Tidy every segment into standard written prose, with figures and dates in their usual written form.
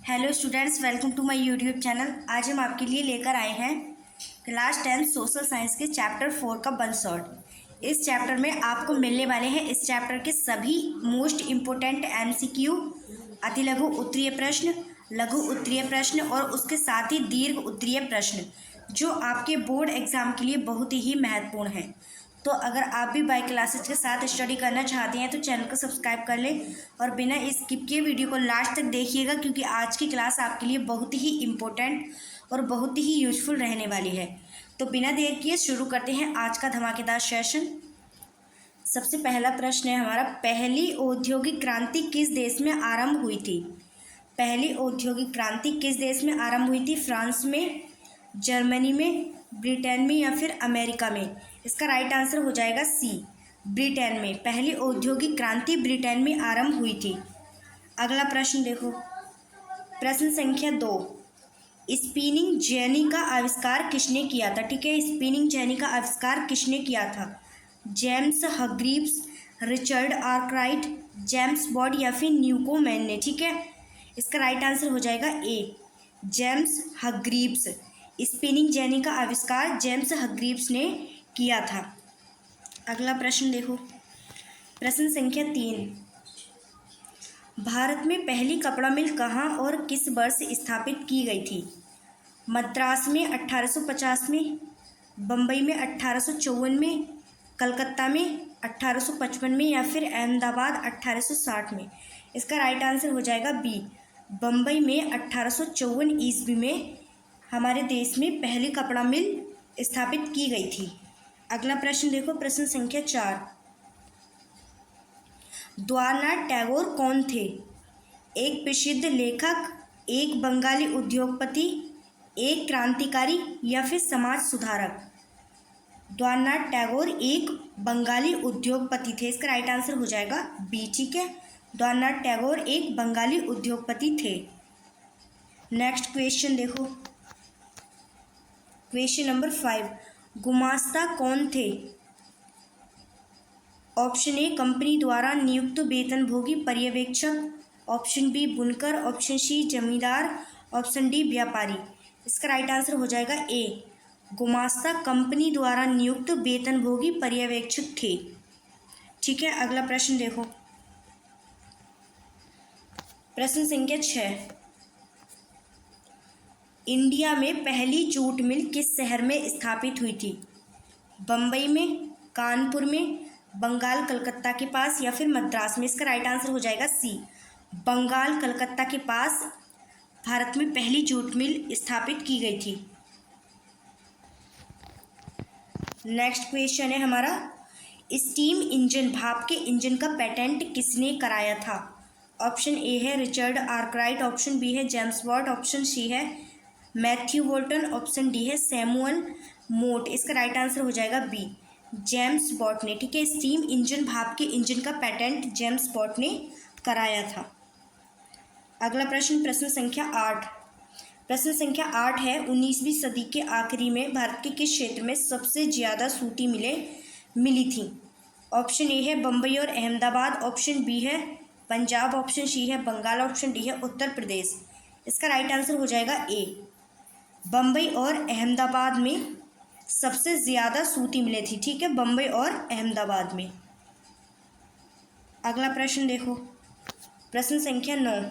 Hello students, welcome to my YouTube channel. आज हम आपके लिए लेकर आए हैं क्लास 10 सोशल साइंस के चैप्टर 4 का वन शॉट। इस चैप्टर में आपको मिलने वाले हैं इस चैप्टर के सभी मोस्ट इम्पोर्टेंट एमसीक्यू, अति लघु उत्तरीय प्रश्न, लघु उत्तरीय प्रश्न और उसके साथ ही दीर्घ उत्तरीय प्रश्न, जो आपके बोर्ड एग्जाम के लिए बहुत ही महत्वपूर्ण है। तो अगर आप भी बाय क्लासेज के साथ स्टडी करना चाहते हैं तो चैनल को सब्सक्राइब कर लें और बिना स्किप किए वीडियो को लास्ट तक देखिएगा, क्योंकि आज की क्लास आपके लिए बहुत ही इम्पोर्टेंट और बहुत ही यूजफुल रहने वाली है। तो बिना देर किए शुरू करते हैं आज का धमाकेदार सेशन। सबसे पहला प्रश्न है हमारा, पहली औद्योगिक क्रांति किस देश में आरंभ हुई थी? पहली औद्योगिक क्रांति किस देश में आरंभ हुई थी? फ्रांस में, जर्मनी में, ब्रिटेन में या फिर अमेरिका में? इसका राइट आंसर हो जाएगा सी, ब्रिटेन में। पहली औद्योगिक क्रांति ब्रिटेन में आरंभ हुई थी। अगला प्रश्न देखो, प्रश्न संख्या 2, स्पिनिंग जेनी का आविष्कार किसने किया था? ठीक है, स्पिनिंग जेनी का आविष्कार किसने किया था? James Hargreaves, Richard Arkwright, James बॉड या फिर न्यूकोमैन ने? ठीक है, इसका राइट आंसर हो जाएगा ए, जेम्स हरग्रीव्स। स्पिनिंग जेनी का आविष्कार जेम्स हरग्रीव्स ने किया था। अगला प्रश्न देखो, प्रश्न संख्या 3, भारत में पहली कपड़ा मिल कहाँ और किस वर्ष स्थापित की गई थी? मद्रास में 1850 में, बम्बई में 1854 में, कलकत्ता में 1855 में या फिर अहमदाबाद 1860 में? इसका राइट आंसर हो जाएगा बी, बम्बई में 1854 ईस्वी में हमारे देश में पहली कपड़ा मिल स्थापित की गई थी। अगला प्रश्न देखो, प्रश्न संख्या 4, द्वारनाथ टैगोर कौन थे? एक प्रसिद्ध लेखक, एक बंगाली उद्योगपति, एक क्रांतिकारी या फिर समाज सुधारक? द्वारनाथ टैगोर एक बंगाली उद्योगपति थे। इसका राइट आंसर हो जाएगा बी। ठीक है, द्वारनाथ टैगोर एक बंगाली उद्योगपति थे। नेक्स्ट क्वेश्चन देखो, क्वेश्चन नंबर 5, गुमास्ता कौन थे? ऑप्शन ए कंपनी द्वारा नियुक्त वेतनभोगी पर्यवेक्षक, ऑप्शन बी बुनकर, ऑप्शन सी जमींदार, ऑप्शन डी व्यापारी? इसका राइट आंसर हो जाएगा ए, गुमास्ता कंपनी द्वारा नियुक्त वेतनभोगी पर्यवेक्षक थे। ठीक है, अगला प्रश्न देखो, प्रश्न संख्या 6, इंडिया में पहली जूट मिल किस शहर में स्थापित हुई थी? बम्बई में, कानपुर में, बंगाल कलकत्ता के पास या फिर मद्रास में? इसका राइट आंसर हो जाएगा सी, बंगाल कलकत्ता के पास भारत में पहली जूट मिल स्थापित की गई थी। नेक्स्ट क्वेश्चन है हमारा, स्टीम इंजन, भाप के इंजन का पेटेंट किसने कराया था? ऑप्शन ए है रिचर्ड आर्कराइट, ऑप्शन बी है जेम्स वॉट, ऑप्शन सी है मैथ्यू बोल्टन, ऑप्शन डी है सैमुअल मोट? इसका राइट आंसर हो जाएगा बी, जेम्स बॉट ने। ठीक है, स्टीम इंजन, भाप के इंजन का पेटेंट जेम्स बॉट ने कराया था। अगला प्रश्न, प्रश्न संख्या 8, प्रश्न संख्या 8 है, 19वीं सदी के आखिरी में भारत के किस क्षेत्र में सबसे ज़्यादा सूती मिलें मिली थी? ऑप्शन ए है बम्बई और अहमदाबाद, ऑप्शन बी है पंजाब, ऑप्शन सी है बंगाल, ऑप्शन डी है उत्तर प्रदेश? इसका राइट आंसर हो जाएगा ए, बम्बई और अहमदाबाद में सबसे ज़्यादा सूती मिले थी। ठीक है, बम्बई और अहमदाबाद में। अगला प्रश्न देखो, प्रश्न संख्या 9,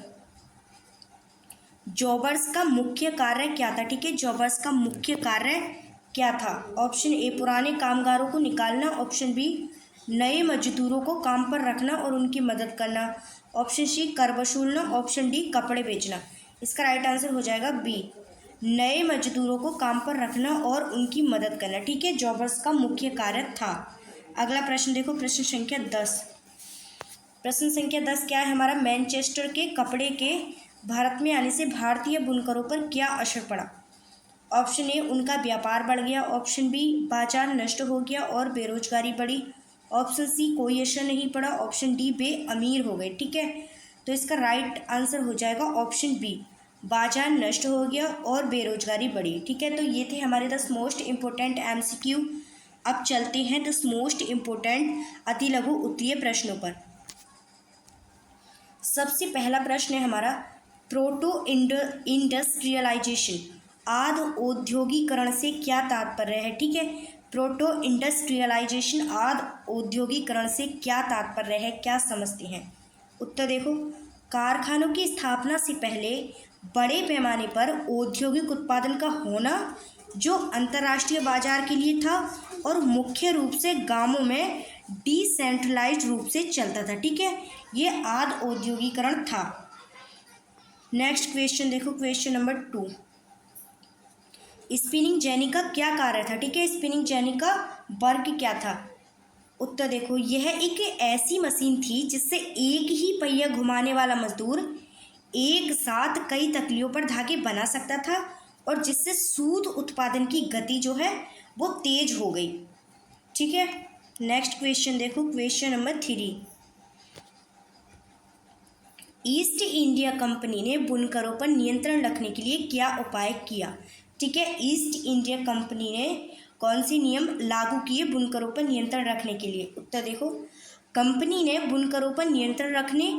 जॉबर्स का मुख्य कार्य क्या था? ठीक है, जॉबर्स का मुख्य कार्य क्या था? ऑप्शन ए पुराने कामगारों को निकालना, ऑप्शन बी नए मजदूरों को काम पर रखना और उनकी मदद करना, ऑप्शन सी कर वसूलना, ऑप्शन डी कपड़े बेचना? इसका राइट आंसर हो जाएगा बी, नए मजदूरों को काम पर रखना और उनकी मदद करना। ठीक है, जॉबर्स का मुख्य कार्य था। अगला प्रश्न देखो, प्रश्न संख्या 10, प्रश्न संख्या 10 क्या है हमारा, मैनचेस्टर के कपड़े के भारत में आने से भारतीय बुनकरों पर क्या असर पड़ा? ऑप्शन ए उनका व्यापार बढ़ गया, ऑप्शन बी बाजार नष्ट हो गया और बेरोजगारी बढ़ी, ऑप्शन सी कोई असर नहीं पड़ा, ऑप्शन डी वे अमीर हो गए? ठीक है, तो इसका राइट आंसर हो जाएगा ऑप्शन बी, बाजार नष्ट हो गया और बेरोजगारी बढ़ी। ठीक है, तो ये थे हमारे 10 मोस्ट इम्पोर्टेंट एमसीक्यू। अब चलते हैं 10 मोस्ट इम्पोर्टेंट अति लघु उत्तरीय प्रश्नों पर। सबसे पहला प्रश्न है हमारा, प्रोटो इंडस्ट्रियलाइजेशन, आदि औद्योगिकरण से क्या तात्पर्य है? ठीक है, प्रोटो इंडस्ट्रियलाइजेशन, आदि औद्योगिकरण से क्या तात्पर्य है, क्या समझते हैं? उत्तर देखो, कारखानों की स्थापना से पहले बड़े पैमाने पर औद्योगिक उत्पादन का होना जो अंतर्राष्ट्रीय बाजार के लिए था और मुख्य रूप से गांवों में डिसेंट्रलाइज्ड रूप से चलता था। ठीक है, ये आदि औद्योगिकरण था। नेक्स्ट क्वेश्चन देखो, क्वेश्चन नंबर 2, स्पिनिंग जेनी का क्या कार्य था? ठीक है, स्पिनिंग जेनी का वर्क क्या था? उत्तर देखो, यह एक ऐसी मशीन थी जिससे एक ही पहिया घुमाने वाला मजदूर एक साथ कई तकलियों पर धागे बना सकता था और जिससे सूत उत्पादन की गति जो है वो तेज हो गई। ठीक है, नेक्स्ट क्वेश्चन देखो, question number 3, east India company ने बुनकरों पर नियंत्रण रखने के लिए क्या उपाय किया? ठीक है, ईस्ट इंडिया कंपनी ने कौन से नियम लागू किए बुनकरों पर नियंत्रण रखने के लिए? उत्तर देखो, कंपनी ने बुनकरों पर नियंत्रण रखने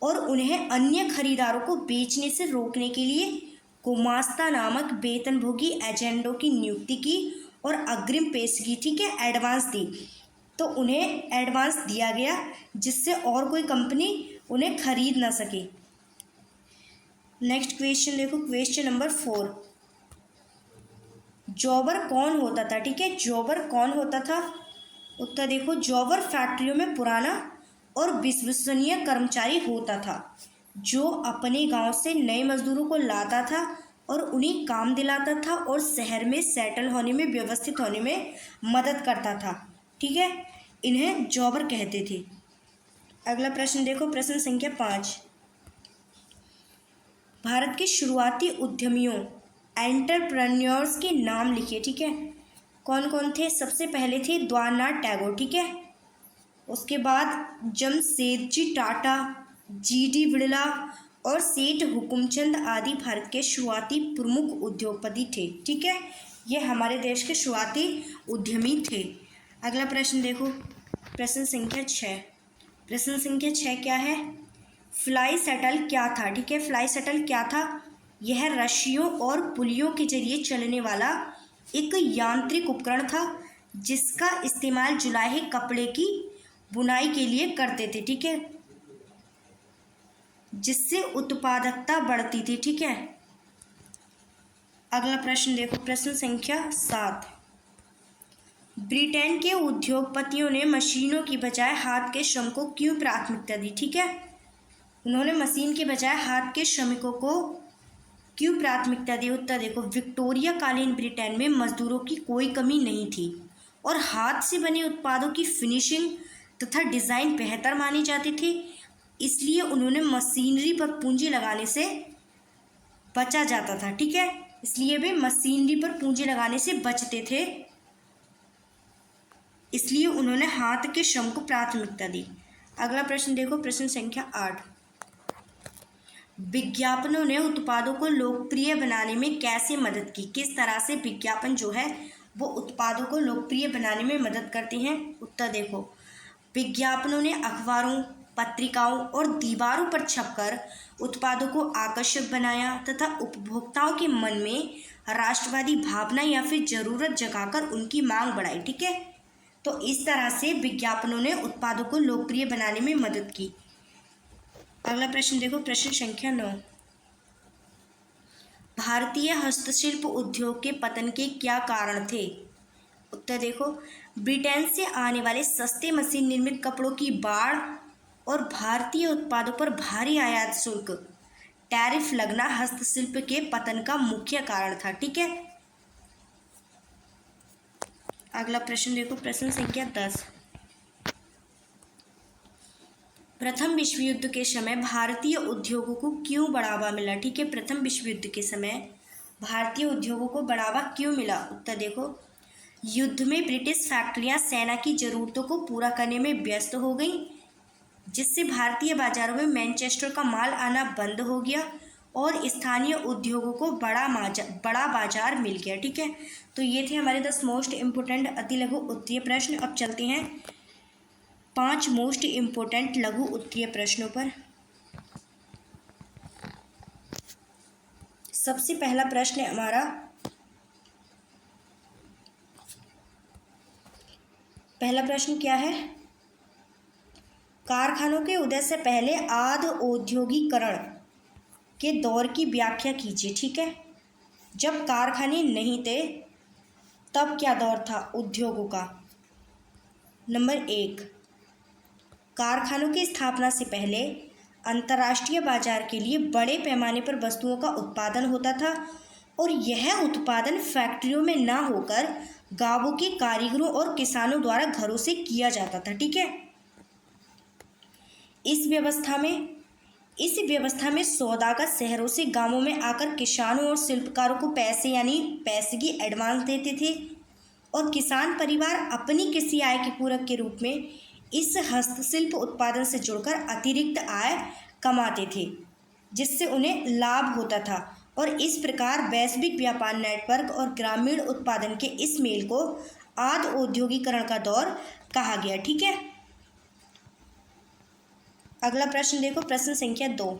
और उन्हें अन्य खरीदारों को बेचने से रोकने के लिए गुमास्ता नामक वेतनभोगी एजेंटों की नियुक्ति की और अग्रिम पेशगी, ठीक है, एडवांस दी। तो उन्हें एडवांस दिया गया जिससे और कोई कंपनी उन्हें खरीद ना सके। नेक्स्ट क्वेश्चन देखो, क्वेश्चन नंबर 4, जॉबर कौन होता था? ठीक है, जॉबर कौन होता था? उत्तर देखो, जॉबर फैक्ट्रियों में पुराना और विश्वसनीय कर्मचारी होता था जो अपने गांव से नए मजदूरों को लाता था और उन्हें काम दिलाता था और शहर में सेटल होने में, व्यवस्थित होने में मदद करता था। ठीक है, इन्हें जॉबर कहते थे। अगला प्रश्न देखो, प्रश्न संख्या 5, भारत के शुरुआती उद्यमियों, एंटरप्रेन्योर्स के नाम लिखिए। ठीक है, कौन कौन थे? सबसे पहले थे द्वारनाथ टैगोर। ठीक है, उसके बाद जमशेदजी टाटा, जीडी बिड़ला और सेठ हुकुमचंद आदि भारत के शुरुआती प्रमुख उद्योगपति थे। ठीक है, ये हमारे देश के शुरुआती उद्यमी थे। अगला प्रश्न देखो, प्रश्न संख्या 6, प्रश्न संख्या 6 क्या है? फ्लाई शटल क्या था? ठीक है, फ्लाई शटल क्या था? यह रस्सियों और पुलियों के जरिए चलने वाला एक यांत्रिक उपकरण था जिसका इस्तेमाल जुलाहे कपड़े की बुनाई के लिए करते थे। ठीक है, जिससे उत्पादकता बढ़ती थी। ठीक है, अगला प्रश्न देखो, प्रश्न संख्या 7, ब्रिटेन के उद्योगपतियों ने मशीनों की बजाय हाथ के श्रम को क्यों प्राथमिकता दी? ठीक है, उन्होंने मशीन के बजाय हाथ के श्रमिकों को क्यों प्राथमिकता दी? उत्तर देखो, विक्टोरिया कालीन ब्रिटेन में मजदूरों की कोई कमी नहीं थी और हाथ से बने उत्पादों की फिनिशिंग तथा डिज़ाइन बेहतर मानी जाती थी, इसलिए उन्होंने मशीनरी पर पूंजी लगाने से बचा जाता था। ठीक है, इसलिए वे मशीनरी पर पूंजी लगाने से बचते थे, इसलिए उन्होंने हाथ के श्रम को प्राथमिकता दी। अगला प्रश्न देखो, प्रश्न संख्या 8, विज्ञापनों ने उत्पादों को लोकप्रिय बनाने में कैसे मदद की? किस तरह से विज्ञापन जो है वो उत्पादों को लोकप्रिय बनाने में मदद करते हैं? उत्तर देखो, विज्ञापनों ने अखबारों, पत्रिकाओं और दीवारों पर छपकर उत्पादों को आकर्षक बनाया तथा उपभोक्ताओं के मन में राष्ट्रवादी भावना या फिर ज़रूरत जगाकर उनकी मांग बढ़ाई। ठीक है, तो इस तरह से विज्ञापनों ने उत्पादों को लोकप्रिय बनाने में मदद की। अगला प्रश्न देखो, प्रश्न संख्या 9, भारतीय हस्तशिल्प उद्योग के पतन के क्या कारण थे? उत्तर देखो, ब्रिटेन से आने वाले सस्ते मशीन निर्मित कपड़ों की बाढ़ और भारतीय उत्पादों पर भारी आयात शुल्क, टैरिफ लगना हस्तशिल्प के पतन का मुख्य कारण था। ठीक है, अगला प्रश्न देखो, प्रश्न संख्या 10, प्रथम विश्व युद्ध के समय भारतीय उद्योगों को क्यों बढ़ावा मिला? ठीक है, प्रथम विश्व युद्ध के समय भारतीय उद्योगों को बढ़ावा क्यों मिला? उत्तर देखो, युद्ध में ब्रिटिश फैक्ट्रियां सेना की ज़रूरतों को पूरा करने में व्यस्त हो गईं, जिससे भारतीय बाजारों में मैनचेस्टर का माल आना बंद हो गया और स्थानीय उद्योगों को बड़ा बाजार मिल गया। ठीक है, तो ये थे हमारे 10 मोस्ट इम्पोर्टेंट अति लघु उत्तरीय प्रश्न। अब चलते हैं 5 मोस्ट इम्पोर्टेंट लघु उत्तरीय प्रश्नों पर। सबसे पहला प्रश्न है हमारा, पहला प्रश्न क्या है? कारखानों के उदय से पहले आदि औद्योगिकरण के दौर की व्याख्या कीजिए। ठीक है, जब कारखाने नहीं थे तब क्या दौर था उद्योगों का? नंबर 1, कारखानों की स्थापना से पहले अंतर्राष्ट्रीय बाजार के लिए बड़े पैमाने पर वस्तुओं का उत्पादन होता था और यह उत्पादन फैक्ट्रियों में ना होकर गांवों के कारीगरों और किसानों द्वारा घरों से किया जाता था। ठीक है, इस व्यवस्था में सौदागर शहरों से गांवों में आकर किसानों और शिल्पकारों को पैसे यानी पैसे की एडवांस देते थे और किसान परिवार अपनी कृषि आय के पूरक के रूप में इस हस्तशिल्प उत्पादन से जुड़कर अतिरिक्त आय कमाते थे, जिससे उन्हें लाभ होता था। और इस प्रकार वैश्विक व्यापार नेटवर्क और ग्रामीण उत्पादन के इस मेल को आदि औद्योगिकरण का दौर कहा गया। ठीक है, अगला प्रश्न देखो, प्रश्न संख्या 2,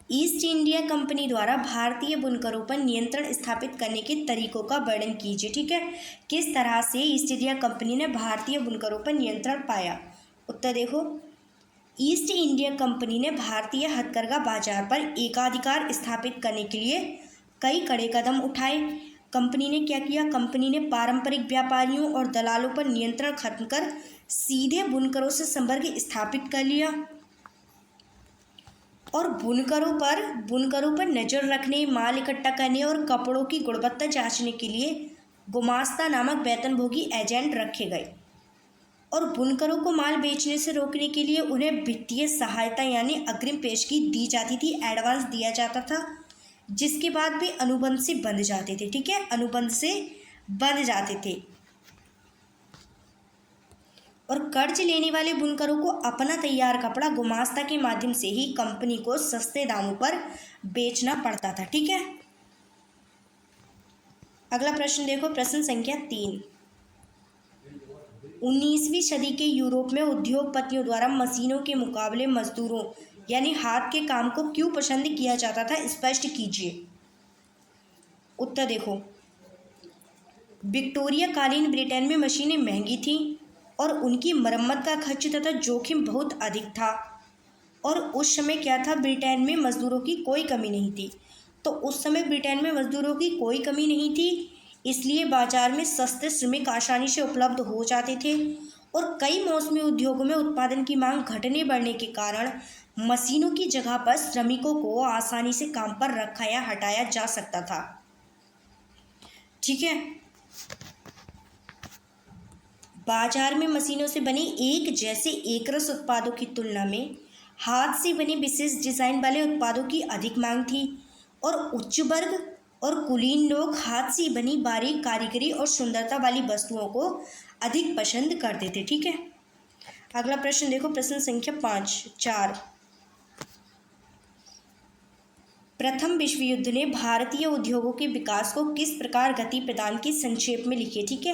ईस्ट इंडिया कंपनी द्वारा भारतीय बुनकरों पर नियंत्रण स्थापित करने के तरीकों का वर्णन कीजिए। ठीक है, किस तरह से ईस्ट इंडिया कंपनी ने भारतीय बुनकरों पर नियंत्रण पाया? उत्तर देखो, ईस्ट इंडिया कंपनी ने भारतीय हथकरघा बाजार पर एकाधिकार स्थापित करने के लिए कई कड़े कदम उठाए। कंपनी ने क्या किया? कंपनी ने पारंपरिक व्यापारियों और दलालों पर नियंत्रण खत्म कर सीधे बुनकरों से संपर्क स्थापित कर लिया और बुनकरों पर नज़र रखने, माल इकट्ठा करने और कपड़ों की गुणवत्ता जांचने के लिए गुमास्ता नामक वेतनभोगी एजेंट रखे गए और बुनकरों को माल बेचने से रोकने के लिए उन्हें वित्तीय सहायता यानी अग्रिम पेशगी दी जाती थी, एडवांस दिया जाता था, जिसके बाद भी अनुबंध से बंध जाते थे। ठीक है, अनुबंध से बंध जाते थे और कर्ज लेने वाले बुनकरों को अपना तैयार कपड़ा गुमास्ता के माध्यम से ही कंपनी को सस्ते दामों पर बेचना पड़ता था। ठीक है, अगला प्रश्न देखो, प्रश्न संख्या 3, 19वीं सदी के यूरोप में उद्योगपतियों द्वारा मशीनों के मुकाबले मजदूरों यानी हाथ के काम को क्यों पसंद किया जाता था? स्पष्ट कीजिए। उत्तर देखो, विक्टोरिया कालीन ब्रिटेन में मशीनें महंगी थीं और उनकी मरम्मत का खर्च तथा जोखिम बहुत अधिक था और उस समय क्या था, ब्रिटेन में मजदूरों की कोई कमी नहीं थी। तो उस समय ब्रिटेन में मजदूरों की कोई कमी नहीं थी, इसलिए बाजार में सस्ते श्रमिक आसानी से उपलब्ध हो जाते थे और कई मौसमी उद्योगों में उत्पादन की मांग घटने बढ़ने के कारण मशीनों की जगह पर श्रमिकों को आसानी से काम पर रखा या हटाया जा सकता था। ठीक है, बाजार में मशीनों से बने एक जैसे एकरस उत्पादों की तुलना में हाथ से बने विशेष डिजाइन वाले उत्पादों की अधिक मांग थी और उच्च वर्ग और कुलीन लोग हाथ से बनी बारीक कारीगरी और सुंदरता वाली वस्तुओं को अधिक पसंद करते थे। ठीक है, अगला प्रश्न देखो, प्रश्न संख्या 4, प्रथम विश्व युद्ध ने भारतीय उद्योगों के विकास को किस प्रकार गति प्रदान की? संक्षेप में लिखिए। ठीक है,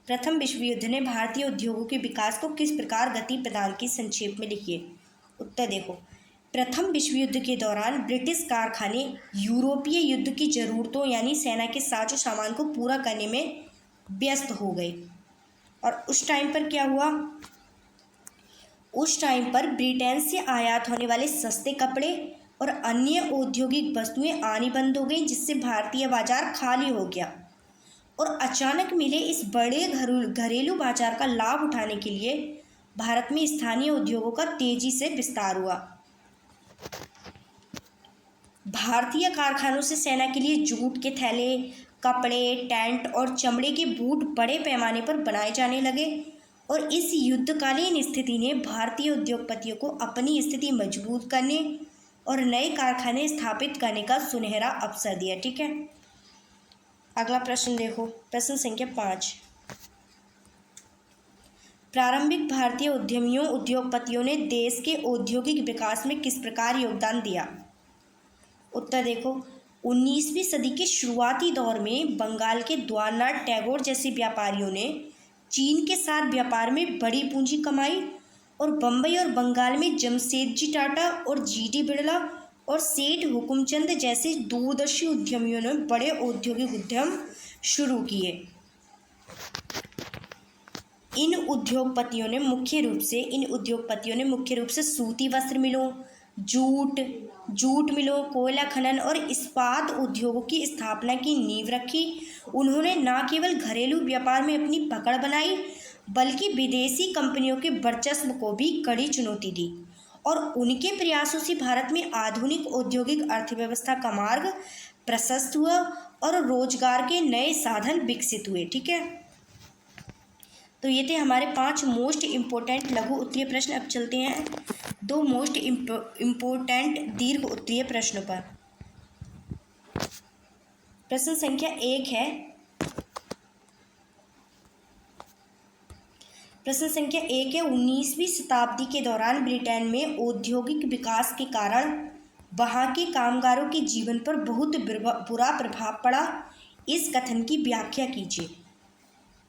प्रथम विश्व युद्ध ने भारतीय उद्योगों के विकास को किस प्रकार गति प्रदान की? संक्षेप में लिखिए। उत्तर देखो, प्रथम विश्व युद्ध के दौरान ब्रिटिश कारखाने यूरोपीय युद्ध की ज़रूरतों यानी सेना के साजो सामान को पूरा करने में व्यस्त हो गए और उस टाइम पर क्या हुआ? उस टाइम पर ब्रिटेन से आयात होने वाले सस्ते कपड़े और अन्य औद्योगिक वस्तुएं आनी बंद हो गई, जिससे भारतीय बाजार खाली हो गया और अचानक मिले इस बड़े घरेलू बाजार का लाभ उठाने के लिए भारत में स्थानीय उद्योगों का तेजी से विस्तार हुआ। भारतीय कारखानों से सेना के लिए जूट के थैले, कपड़े, टेंट और चमड़े के बूट बड़े पैमाने पर बनाए जाने लगे और इस युद्धकालीन स्थिति ने भारतीय उद्योगपतियों को अपनी स्थिति मजबूत करने और नए कारखाने स्थापित करने का सुनहरा अवसर दिया। ठीक है, अगला प्रश्न देखो, प्रश्न संख्या 5, प्रारंभिक भारतीय उद्योगपतियों ने देश के औद्योगिक विकास में किस प्रकार योगदान दिया? उत्तर देखो, 19वीं सदी के शुरुआती दौर में बंगाल के द्वारनाथ टैगोर जैसे व्यापारियों ने चीन के साथ व्यापार में बड़ी पूंजी कमाई और बम्बई और बंगाल में जमशेदजी टाटा और जीडी बिड़ला और सेठ हुकुमचंद जैसे दूरदर्शी उद्यमियों ने बड़े औद्योगिक उद्यम शुरू किए। इन उद्योगपतियों ने मुख्य रूप से सूती वस्त्र मिलों, जूट मिलों, कोयला खनन और इस्पात उद्योगों की स्थापना की नींव रखी। उन्होंने न केवल घरेलू व्यापार में अपनी पकड़ बनाई, बल्कि विदेशी कंपनियों के वर्चस्व को भी कड़ी चुनौती दी, और उनके प्रयासों से भारत में आधुनिक औद्योगिक अर्थव्यवस्था का मार्ग प्रशस्त हुआ और रोजगार के नए साधन विकसित हुए। ठीक है, तो ये थे हमारे 5 मोस्ट इम्पोर्टेंट लघु उत्तरीय प्रश्न। अब चलते हैं 2 मोस्ट इम्पोर्टेंट दीर्घ उत्तरीय प्रश्नों पर। प्रश्न संख्या 1 है, प्रश्न संख्या 1 है, 19वीं शताब्दी के दौरान ब्रिटेन में औद्योगिक विकास के कारण वहाँ के कामगारों के जीवन पर बहुत बुरा प्रभाव पड़ा। इस कथन की व्याख्या कीजिए।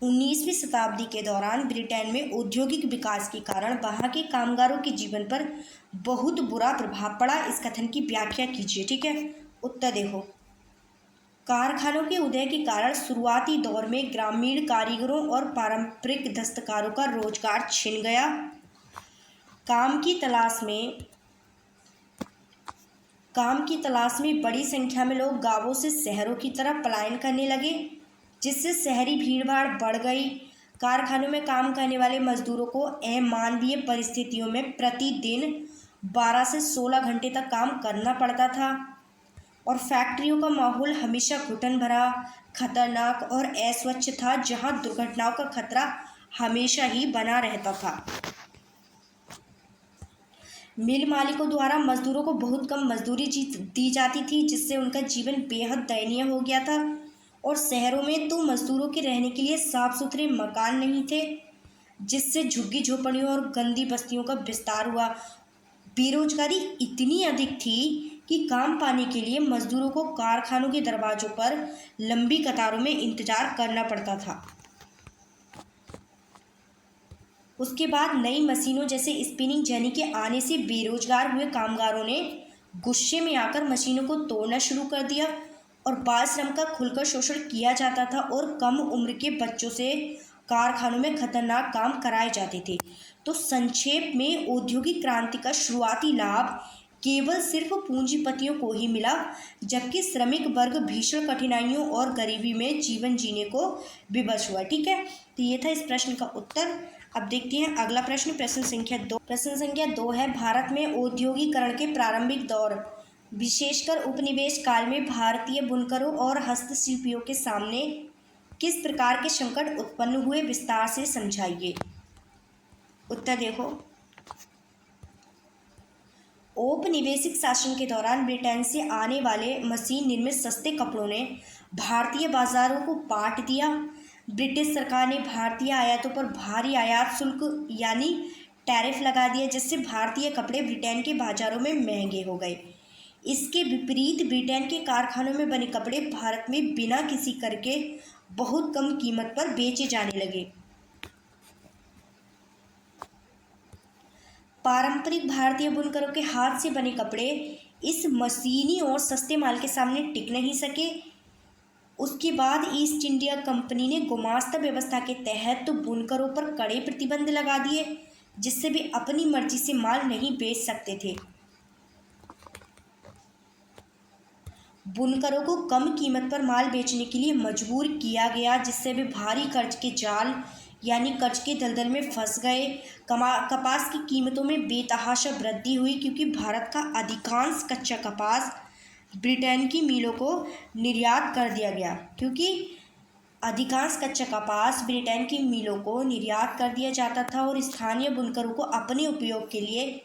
19वीं शताब्दी के दौरान ब्रिटेन में औद्योगिक विकास के कारण वहाँ के कामगारों के जीवन पर बहुत बुरा प्रभाव पड़ा। इस कथन की व्याख्या कीजिए। ठीक है, उत्तर देखो। कारखानों के उदय के कारण शुरुआती दौर में ग्रामीण कारीगरों और पारंपरिक दस्तकारों का रोजगार छिन गया। काम की तलाश में बड़ी संख्या में लोग गांवों से शहरों की तरफ पलायन करने लगे, जिससे शहरी भीड़भाड़ बढ़ गई। कारखानों में काम करने वाले मजदूरों को अमानवीय परिस्थितियों में प्रतिदिन 12 से 16 घंटे तक काम करना पड़ता था, और फैक्ट्रियों का माहौल हमेशा घुटन भरा, खतरनाक और अस्वच्छ था, जहां दुर्घटनाओं का खतरा हमेशा ही बना रहता था। मिल मालिकों द्वारा मजदूरों को बहुत कम मजदूरी दी जाती थी, जिससे उनका जीवन बेहद दयनीय हो गया था। और शहरों में तो मजदूरों के रहने के लिए साफ सुथरे मकान नहीं थे, जिससे झुग्गी झोपड़ियों और गंदी बस्तियों का विस्तार हुआ। बेरोजगारी इतनी अधिक थी कि काम पाने के लिए मजदूरों को कारखानों के दरवाजों पर लंबी कतारों में इंतजार करना पड़ता था। उसके बाद नई मशीनों जैसे स्पिनिंग जेनी के आने से बेरोजगार हुए कामगारों ने गुस्से में आकर मशीनों को तोड़ना शुरू कर दिया, और बाल श्रम का खुलकर शोषण किया जाता था, और कम उम्र के बच्चों से कारखानों में खतरनाक काम कराए जाते थे। तो संक्षेप में औद्योगिक क्रांति का शुरुआती लाभ केवल सिर्फ पूंजीपतियों को ही मिला, जबकि श्रमिक वर्ग भीषण कठिनाइयों और गरीबी में जीवन जीने को विवश हुआ। ठीक है, तो ये था इस प्रश्न का उत्तर। अब देखते हैं अगला प्रश्न, प्रश्न संख्या 2। प्रश्न संख्या 2 है, भारत में औद्योगिकरण के प्रारंभिक दौर, विशेषकर उपनिवेश काल में भारतीय बुनकरों और हस्तशिल्पियों के सामने किस प्रकार के संकट उत्पन्न हुए, विस्तार से समझाइए। उत्तर देखो। औपनिवेशिक शासन के दौरान ब्रिटेन से आने वाले मशीन निर्मित सस्ते कपड़ों ने भारतीय बाजारों को पाट दिया। ब्रिटिश सरकार ने भारतीय आयातों पर भारी आयात शुल्क यानी टैरिफ लगा दिया, जिससे भारतीय कपड़े ब्रिटेन के बाजारों में महंगे हो गए। इसके विपरीत ब्रिटेन के कारखानों में बने कपड़े भारत में बिना किसी कर के बहुत कम कीमत पर बेचे जाने लगे। पारंपरिक भारतीय बुनकरों के हाथ से बने कपड़े इस मशीनी और सस्ते माल के सामने टिक नहीं सके। उसके बाद ईस्ट इंडिया कंपनी ने गुमास्ता व्यवस्था के तहत तो बुनकरों पर कड़े प्रतिबंध लगा दिए, जिससे वे अपनी मर्जी से माल नहीं बेच सकते थे। बुनकरों को कम कीमत पर माल बेचने के लिए मजबूर किया गया, जिससे वे भारी कर्ज के जाल यानी कर्ज के दलदल में फंस गए। कपास की कीमतों में बेतहाशा वृद्धि हुई, क्योंकि भारत का अधिकांश कच्चा कपास ब्रिटेन की मिलों को निर्यात कर दिया गया जाता था, और स्थानीय बुनकरों को अपने उपयोग के लिए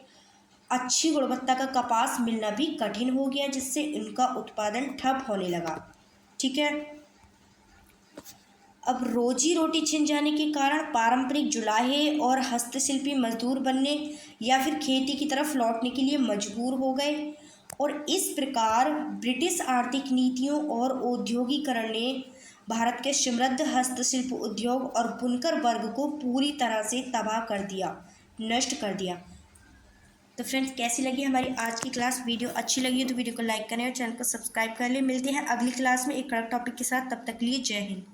अच्छी गुणवत्ता का कपास मिलना भी कठिन हो गया, जिससे इनका उत्पादन ठप होने लगा। ठीक है, अब रोजी रोटी छिन जाने के कारण पारंपरिक जुलाहे और हस्तशिल्पी मजदूर बनने या फिर खेती की तरफ लौटने के लिए मजबूर हो गए, और इस प्रकार ब्रिटिश आर्थिक नीतियों और औद्योगिकरण ने भारत के समृद्ध हस्तशिल्प उद्योग और बुनकर वर्ग को पूरी तरह से तबाह कर दिया, नष्ट कर दिया। तो फ्रेंड्स, कैसी लगी हमारी आज की क्लास? वीडियो अच्छी लगी हो तो वीडियो को लाइक करें और चैनल को सब्सक्राइब कर लें। मिलते हैं अगली क्लास में एक अलग टॉपिक के साथ। तब तक के लिए जय हिंद।